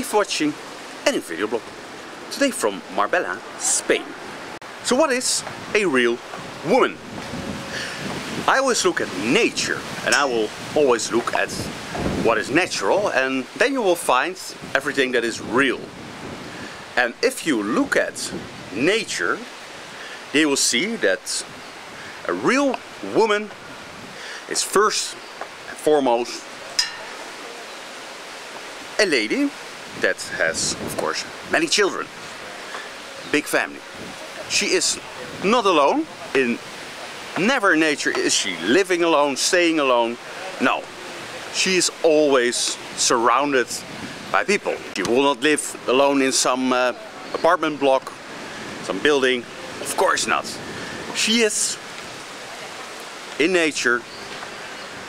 Thanks for watching any video blog. Today from Marbella, Spain. So what is a real woman? I always look at nature, and I will always look at what is natural, and then you will find everything that is real. And if you look at nature, you will see that a real woman is first and foremost a lady that has, of course, many children, a big family. She is not alone. Never in nature is she living alone, staying alone. No, she is always surrounded by people. She will not live alone in some apartment block, some building. Of course not. She is in nature,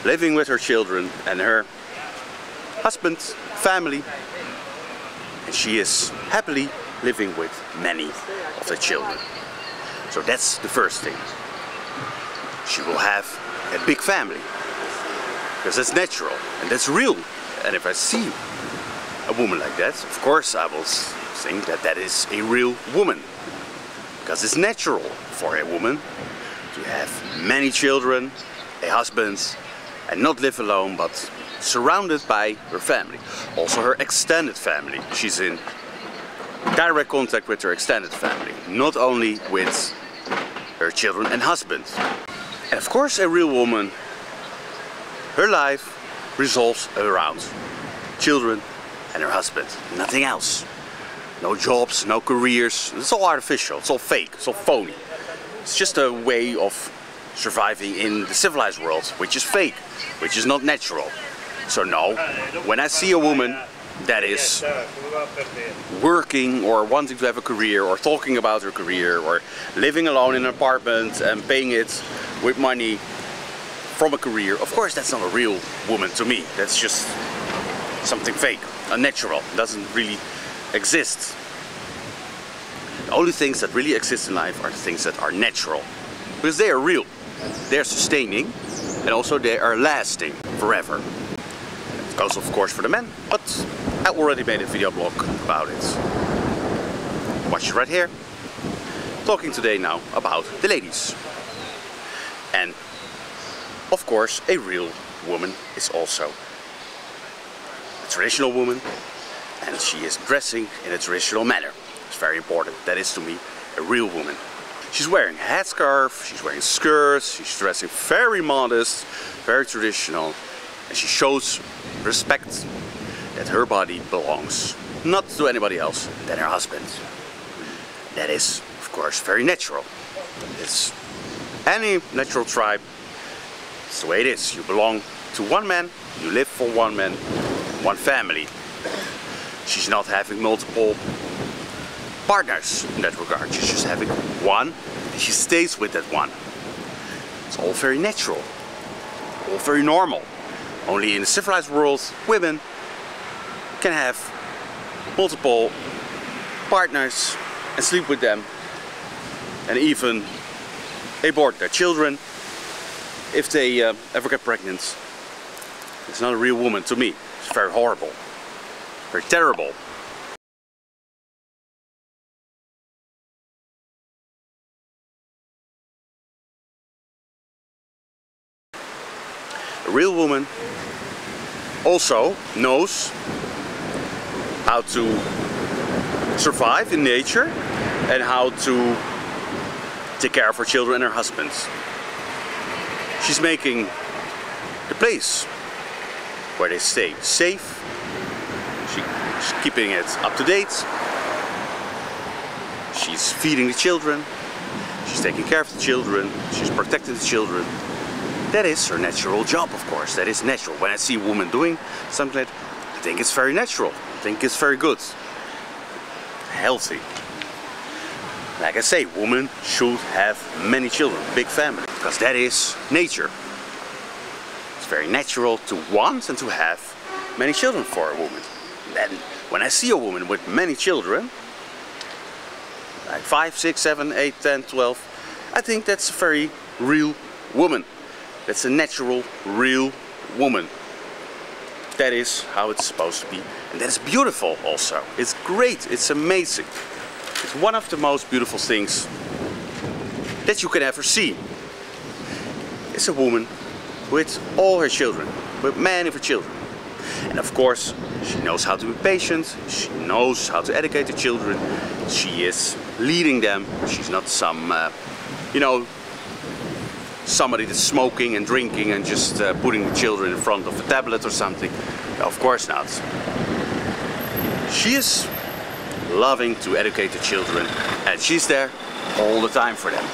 living with her children and her husband, family, and she is happily living with many of the children. So that's the first thing. She will have a big family, because that's natural and that's real. And if I see a woman like that, of course I will think that that is a real woman, because it's natural for a woman to have many children, a husband, and not live alone, but surrounded by her family. Also her extended family. She's in direct contact with her extended family, not only with her children and husband. And of course a real woman, her life revolves around children and her husband, nothing else. No jobs, no careers, it's all artificial, it's all fake, it's all phony. It's just a way of surviving in the civilized world, which is fake, which is not natural. So no, when I see a woman that is working or wanting to have a career or talking about her career or living alone in an apartment and paying it with money from a career, of course that's not a real woman to me. That's just something fake, unnatural, doesn't really exist. The only things that really exist in life are the things that are natural, because they are real, they're sustaining, and also they are lasting forever. It goes of course for the men, but I already made a video blog about it. Watch it right here. Talking today now about the ladies. And of course a real woman is also a traditional woman, and she is dressing in a traditional manner. It's very important. That is to me a real woman. She's wearing a headscarf, she's wearing skirts, she's dressing very modest, very traditional, and she shows respect that her body belongs not to anybody else than her husband. That is, of course, very natural. It's any natural tribe. It's the way it is. You belong to one man, you live for one man, one family. She's not having multiple partners in that regard. She's just having one, and she stays with that one. It's all very natural, all very normal. Only in the civilized world, women can have multiple partners and sleep with them, and even abort their children if they ever get pregnant. It's not a real woman to me. It's very horrible, very terrible. A real woman also knows how to survive in nature and how to take care of her children and her husband. She's making the place where they stay safe. She's keeping it up to date. She's feeding the children. She's taking care of the children. She's protecting the children. That is her natural job, of course. That is natural. When I see a woman doing something like that, I think it's very natural. I think it's very good. Healthy. Like I say, women should have many children, big family, because that is nature. It's very natural to want and to have many children for a woman. Then, when I see a woman with many children, like 5, 6, 7, 8, 10, 12, I think that's a very real woman. That's a natural, real woman. that is how it's supposed to be. And that is beautiful also. It's great, it's amazing. It's one of the most beautiful things that you can ever see. It's a woman with all her children, with many of her children. And of course, she knows how to be patient, she knows how to educate the children, she is leading them, she's not some, you know, somebody that's smoking and drinking and just putting the children in front of a tablet or something. No, of course not. She is loving to educate the children and she's there all the time for them.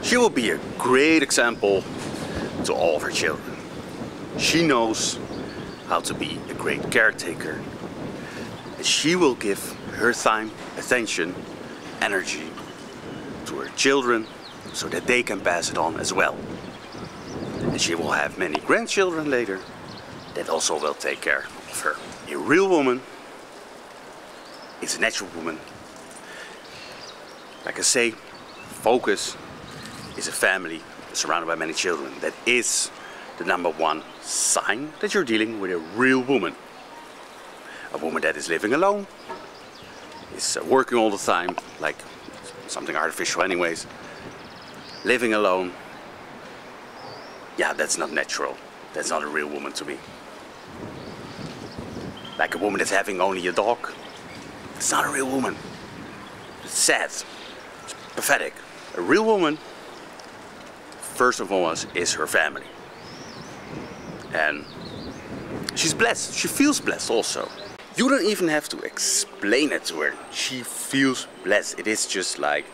She will be a great example to all of her children. She knows how to be a great caretaker. And she will give her time, attention, energy to her children so that they can pass it on as well. And she will have many grandchildren later that also will take care of her. A real woman is a natural woman. Like I say, focus is a family surrounded by many children. That is the #1 sign that you're dealing with a real woman. A woman that is living alone, is working all the time, like something artificial anyways. Living alone, yeah, that's not natural. That's not a real woman to me. Like a woman that's having only a dog, it's not a real woman. It's sad, it's pathetic. A real woman, first and foremost, is her family. And she's blessed, she feels blessed also. You don't even have to explain it to her. She feels blessed. It is just like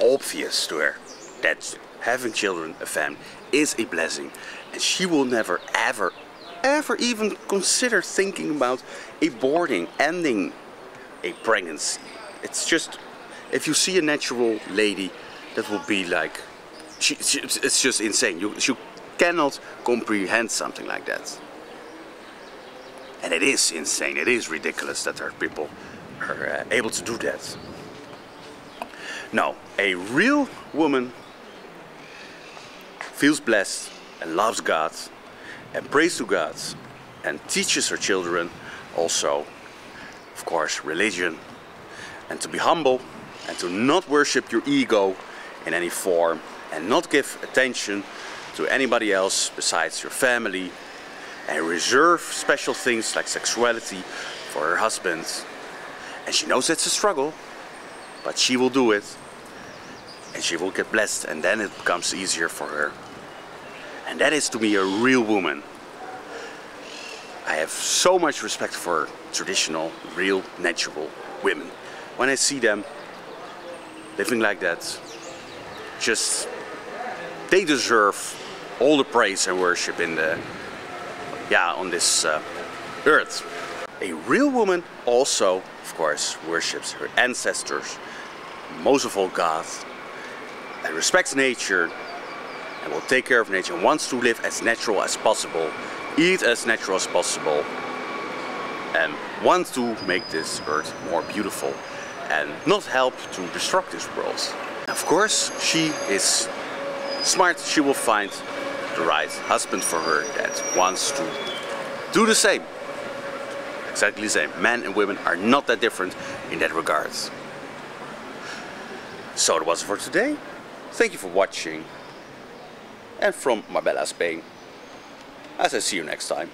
obvious to her that having children, a family, is a blessing. And she will never, ever even consider thinking about aborting, ending a pregnancy. It's just, if you see a natural lady, that will be like, it's just insane. You cannot comprehend something like that. And it is insane, it is ridiculous that there are people who are able to do that. No, a real woman feels blessed and loves God and prays to God and teaches her children also, of course, religion, and to be humble and to not worship your ego in any form and not give attention to anybody else besides your family, and reserve special things like sexuality for her husband. And she knows it's a struggle, but she will do it and she will get blessed, and then it becomes easier for her. And that is to me a real woman. I have so much respect for traditional, real, natural women. When I see them living like that, just, they deserve all the praise and worship in the, on this earth. A real woman also, of course, worships her ancestors, most of all God, and respects nature, and will take care of nature, and wants to live as natural as possible, eat as natural as possible, and wants to make this earth more beautiful, and not help to destruct this world. Of course, she is smart. She will find the right husband for her that wants to do the same. Exactly the same. Men and women are not that different in that regard. So that was it for today. Thank you for watching. And from Marbella, Spain, as I see you next time.